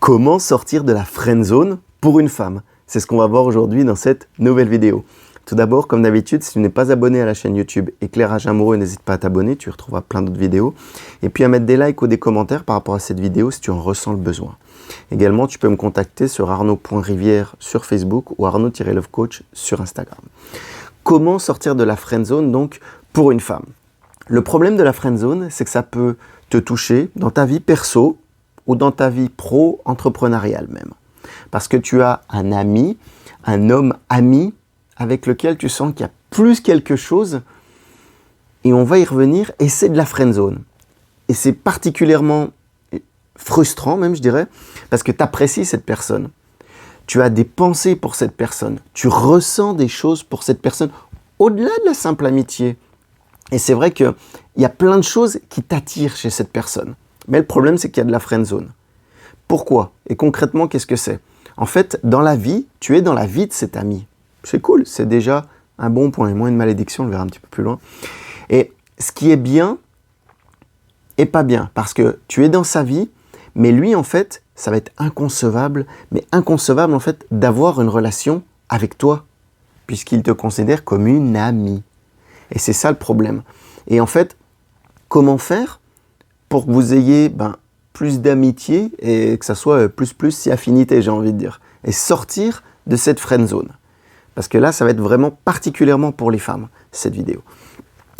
Comment sortir de la friend zone pour une femme? C'est ce qu'on va voir aujourd'hui dans cette nouvelle vidéo. Tout d'abord, comme d'habitude, si tu n'es pas abonné à la chaîne YouTube Éclairage Amoureux, n'hésite pas à t'abonner, tu retrouveras plein d'autres vidéos. Et puis à mettre des likes ou des commentaires par rapport à cette vidéo si tu en ressens le besoin. Également, tu peux me contacter sur arnaud.rivière sur Facebook ou arnaud-lovecoach sur Instagram. Comment sortir de la friend zone donc pour une femme? Le problème de la friend zone, c'est que ça peut te toucher dans ta vie perso ou dans ta vie pro-entrepreneuriale même. Parce que tu as un ami, un homme ami avec lequel tu sens qu'il y a plus quelque chose et on va y revenir et c'est de la friend zone. Et c'est particulièrement frustrant même je dirais parce que tu apprécies cette personne. Tu as des pensées pour cette personne. Tu ressens des choses pour cette personne au-delà de la simple amitié. Et c'est vrai qu'il y a plein de choses qui t'attirent chez cette personne. Mais le problème, c'est qu'il y a de la friend zone. Pourquoi? Et concrètement, qu'est-ce que c'est? En fait, dans la vie, tu es dans la vie de cet ami. C'est cool, c'est déjà un bon point. Et moins une malédiction, on le verra un petit peu plus loin. Et ce qui est bien et pas bien, parce que tu es dans sa vie, mais lui, en fait, ça va être inconcevable, mais inconcevable, en fait, d'avoir une relation avec toi, puisqu'il te considère comme une amie. Et c'est ça le problème. Et en fait, comment faire pour que vous ayez plus d'amitié et que ça soit plus si affinité, j'ai envie de dire. Et sortir de cette friend zone. Parce que là, ça va être vraiment particulièrement pour les femmes, cette vidéo.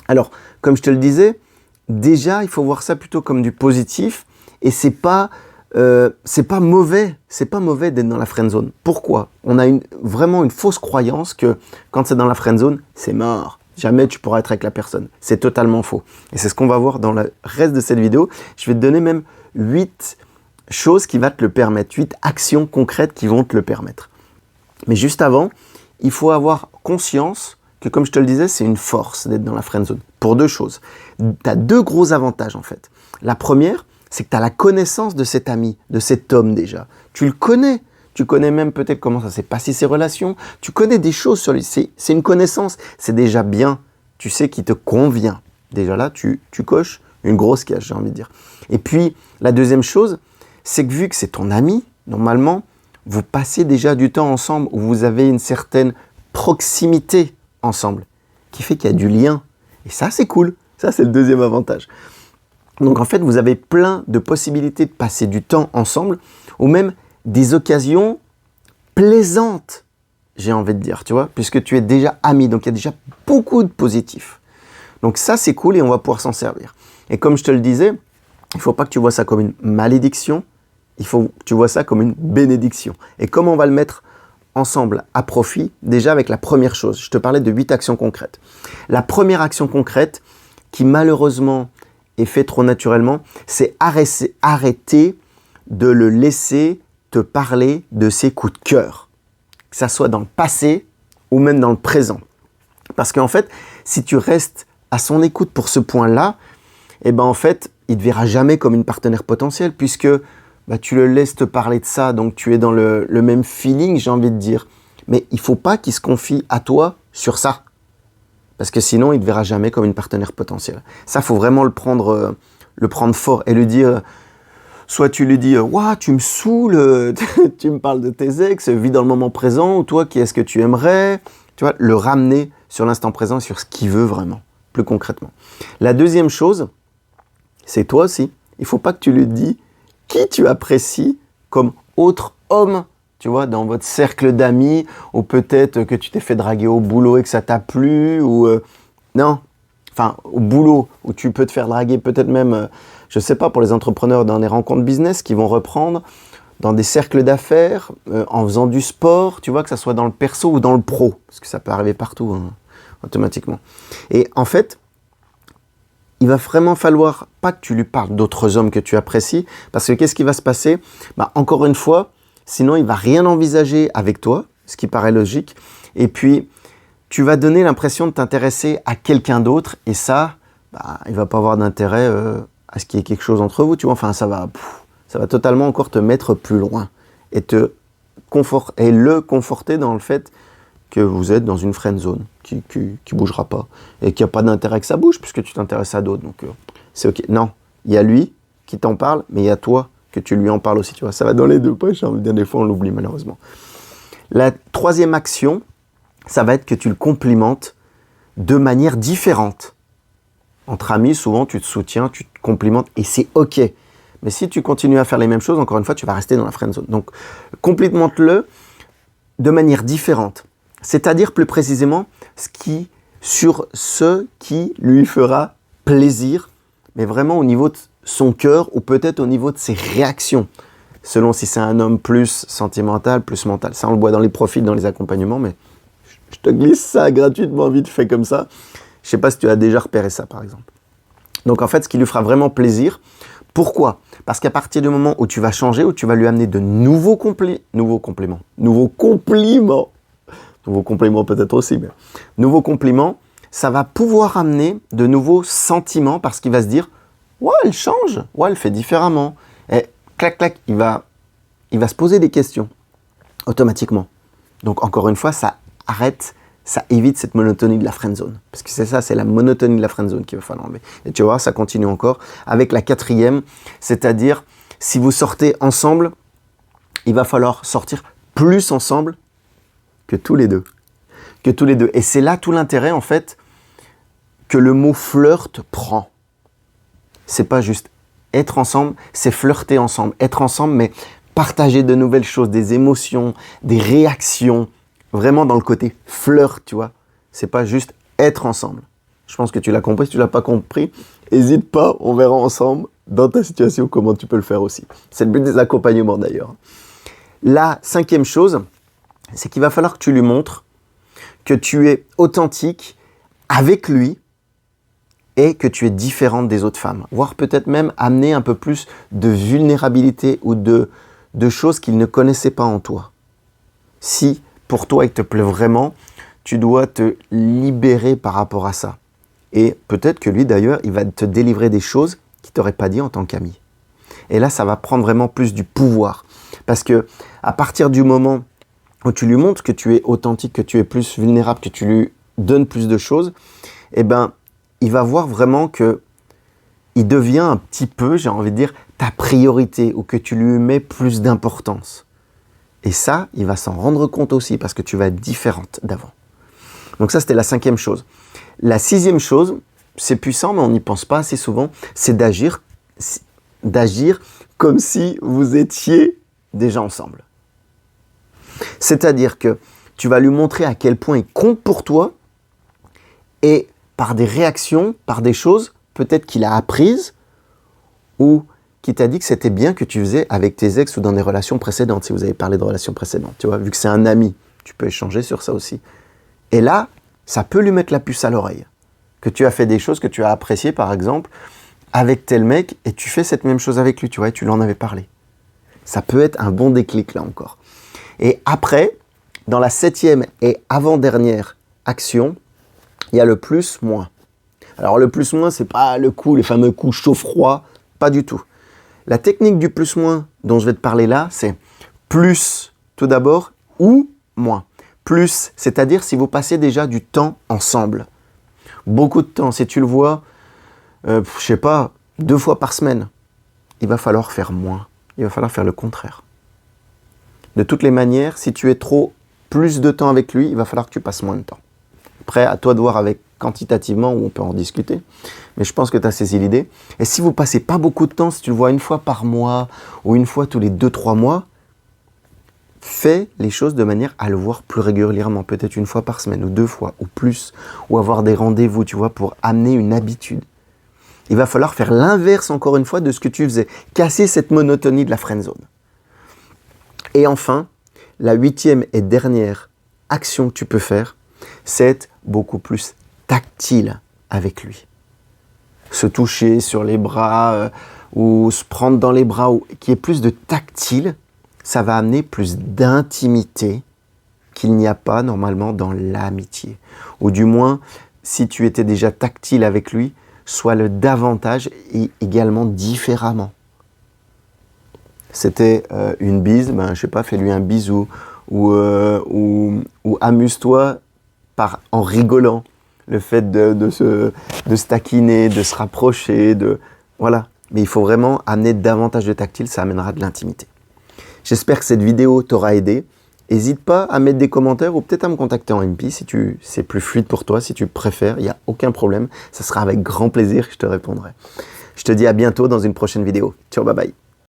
Alors, comme je te le disais, déjà, il faut voir ça plutôt comme du positif. Et c'est pas mauvais. C'est pas mauvais d'être dans la friend zone. Pourquoi? On a vraiment une fausse croyance que quand c'est dans la friend zone, c'est mort. Jamais tu pourras être avec la personne. C'est totalement faux. Et c'est ce qu'on va voir dans le reste de cette vidéo. Je vais te donner même 8 choses qui vont te le permettre, 8 actions concrètes qui vont te le permettre. Mais juste avant, il faut avoir conscience que, comme je te le disais, c'est une force d'être dans la friend zone. Pour 2 choses. Tu as 2 gros avantages en fait. La première, c'est que tu as la connaissance de cet ami, de cet homme déjà. Tu le connais. Tu connais même peut-être comment ça s'est passé ses relations. Tu connais des choses sur lui. C'est une connaissance. C'est déjà bien. Tu sais qu'il te convient. Déjà là, tu coches une grosse case, j'ai envie de dire. Et puis, la deuxième chose, c'est que vu que c'est ton ami, normalement, vous passez déjà du temps ensemble où vous avez une certaine proximité ensemble qui fait qu'il y a du lien. Et ça, c'est cool. Ça, c'est le deuxième avantage. Donc, en fait, vous avez plein de possibilités de passer du temps ensemble ou même des occasions plaisantes, j'ai envie de dire, tu vois, puisque tu es déjà ami, donc il y a déjà beaucoup de positifs. Donc ça, c'est cool et on va pouvoir s'en servir. Et comme je te le disais, il ne faut pas que tu vois ça comme une malédiction, il faut que tu vois ça comme une bénédiction. Et comment on va le mettre ensemble à profit? Déjà avec la première chose, je te parlais de 8 actions concrètes. La première action concrète, qui malheureusement est faite trop naturellement, c'est arrêter de le laisser te parler de ses coups de cœur, que ça soit dans le passé ou même dans le présent. Parce qu'en fait, si tu restes à son écoute pour ce point-là, en fait, il ne te verra jamais comme une partenaire potentielle puisque tu le laisses te parler de ça, donc tu es dans le même feeling, j'ai envie de dire. Mais il ne faut pas qu'il se confie à toi sur ça. Parce que sinon, il ne te verra jamais comme une partenaire potentielle. Ça, il faut vraiment le prendre fort et lui dire... Soit tu lui dis « Ouah, tu me saoules, tu me parles de tes ex, vis dans le moment présent, ou toi, qui est-ce que tu aimerais ?» Tu vois, le ramener sur l'instant présent, sur ce qu'il veut vraiment, plus concrètement. La deuxième chose, c'est toi aussi. Il ne faut pas que tu lui dises qui tu apprécies comme autre homme, tu vois, dans votre cercle d'amis, ou peut-être que tu t'es fait draguer au boulot et que ça t'a plu, ou... non, enfin, au boulot, où tu peux te faire draguer peut-être même... je ne sais pas, pour les entrepreneurs dans des rencontres business qui vont reprendre dans des cercles d'affaires, en faisant du sport, tu vois, que ça soit dans le perso ou dans le pro, parce que ça peut arriver partout, automatiquement. Et en fait, il va vraiment falloir pas que tu lui parles d'autres hommes que tu apprécies, parce que qu'est-ce qui va se passer? Encore une fois, sinon il va rien envisager avec toi, ce qui paraît logique, et puis tu vas donner l'impression de t'intéresser à quelqu'un d'autre, et ça, il va pas avoir d'intérêt... à ce qu'il y ait quelque chose entre vous, tu vois, enfin ça va totalement encore te mettre plus loin et le conforter dans le fait que vous êtes dans une friend zone qui bougera pas et qu'il n'y a pas d'intérêt que ça bouge puisque tu t'intéresses à d'autres, donc c'est ok. Non, il y a lui qui t'en parle, mais il y a toi que tu lui en parles aussi, tu vois. Ça va dans les deux poches, hein. Bien des fois on l'oublie malheureusement. La troisième action, ça va être que tu le complimentes de manière différente. Entre amis, souvent tu te soutiens, tu te complimentes et c'est ok. Mais si tu continues à faire les mêmes choses, encore une fois, tu vas rester dans la friend zone. Donc, complimente-le de manière différente. C'est-à-dire plus précisément sur ce qui lui fera plaisir, mais vraiment au niveau de son cœur ou peut-être au niveau de ses réactions, selon si c'est un homme plus sentimental, plus mental. Ça, on le voit dans les profils, dans les accompagnements, mais je te glisse ça gratuitement vite fait comme ça. Je ne sais pas si tu as déjà repéré ça, par exemple. Donc, en fait, ce qui lui fera vraiment plaisir, pourquoi ? Parce qu'à partir du moment où tu vas changer, où tu vas lui amener de nouveaux compliments peut-être aussi, mais nouveaux compliments, ça va pouvoir amener de nouveaux sentiments parce qu'il va se dire « Ouais, elle change, ouais, elle fait différemment. » Et clac, clac, il va se poser des questions automatiquement. Donc encore une fois, ça évite cette monotonie de la friendzone. Parce que c'est ça, c'est la monotonie de la friendzone qu'il va falloir enlever. Et tu vois, ça continue encore avec la quatrième, c'est-à-dire, si vous sortez ensemble, il va falloir sortir plus ensemble que tous les deux. Et c'est là tout l'intérêt, en fait, que le mot flirt prend. C'est pas juste être ensemble, c'est flirter ensemble. Être ensemble, mais partager de nouvelles choses, des émotions, des réactions, vraiment dans le côté flirt, tu vois. C'est pas juste être ensemble. Je pense que tu l'as compris. Si tu l'as pas compris, n'hésite pas, on verra ensemble dans ta situation comment tu peux le faire aussi. C'est le but des accompagnements d'ailleurs. La cinquième chose, c'est qu'il va falloir que tu lui montres que tu es authentique avec lui et que tu es différente des autres femmes. Voire peut-être même amener un peu plus de vulnérabilité ou de choses qu'il ne connaissait pas en toi. Si pour toi il te plaît vraiment, tu dois te libérer par rapport à ça. Et peut-être que lui d'ailleurs, il va te délivrer des choses qu'il ne t'aurait pas dit en tant qu'ami. Et là, ça va prendre vraiment plus du pouvoir. Parce que à partir du moment où tu lui montres que tu es authentique, que tu es plus vulnérable, que tu lui donnes plus de choses, eh ben, il va voir vraiment que il devient un petit peu, j'ai envie de dire, ta priorité ou que tu lui mets plus d'importance. Et ça, il va s'en rendre compte aussi parce que tu vas être différente d'avant. Donc ça, c'était la cinquième chose. La sixième chose, c'est puissant, mais on n'y pense pas assez souvent, c'est d'agir comme si vous étiez déjà ensemble. C'est-à-dire que tu vas lui montrer à quel point il compte pour toi et par des réactions, par des choses peut-être qu'il a apprises ou qui t'a dit que c'était bien que tu faisais avec tes ex ou dans des relations précédentes, si vous avez parlé de relations précédentes. Tu vois, vu que c'est un ami, tu peux échanger sur ça aussi. Et là, ça peut lui mettre la puce à l'oreille. Que tu as fait des choses que tu as appréciées, par exemple, avec tel mec, et tu fais cette même chose avec lui, tu vois, et tu lui en avais parlé. Ça peut être un bon déclic, là encore. Et après, dans la septième et avant-dernière action, il y a le plus-moins. Alors le plus-moins, c'est pas le coup, les fameux coups chaud-froid, pas du tout. La technique du plus-moins dont je vais te parler là, c'est plus, tout d'abord, ou moins. Plus, c'est-à-dire si vous passez déjà du temps ensemble. Beaucoup de temps, si tu le vois, je sais pas, 2 fois par semaine, il va falloir faire moins. Il va falloir faire le contraire. De toutes les manières, si tu es plus de temps avec lui, il va falloir que tu passes moins de temps. Après, à toi de voir avec quantitativement où on peut en discuter. Mais je pense que tu as saisi l'idée. Et si vous passez pas beaucoup de temps, si tu le vois une fois par mois ou une fois tous les 2-3 mois, fais les choses de manière à le voir plus régulièrement, peut-être 1 fois par semaine ou 2 fois ou plus, ou avoir des rendez-vous, tu vois, pour amener une habitude. Il va falloir faire l'inverse encore une fois de ce que tu faisais, casser cette monotonie de la friendzone. Et enfin, la 8e et dernière action que tu peux faire, c'est être beaucoup plus tactile avec lui. Se toucher sur les bras ou se prendre dans les bras, ou qu'il y ait plus de tactile, ça va amener plus d'intimité qu'il n'y a pas normalement dans l'amitié. Ou du moins, si tu étais déjà tactile avec lui, sois-le davantage et également différemment. C'était une bise, je sais pas, fais-lui un bisou ou amuse-toi en rigolant. Le fait de se taquiner, de se rapprocher, voilà. mais il faut vraiment amener davantage de tactile, ça amènera de l'intimité. J'espère que cette vidéo t'aura aidé. N'hésite pas à mettre des commentaires ou peut-être à me contacter en MP si c'est plus fluide pour toi, si tu préfères, il n'y a aucun problème. Ça sera avec grand plaisir que je te répondrai. Je te dis à bientôt dans une prochaine vidéo. Ciao, bye bye.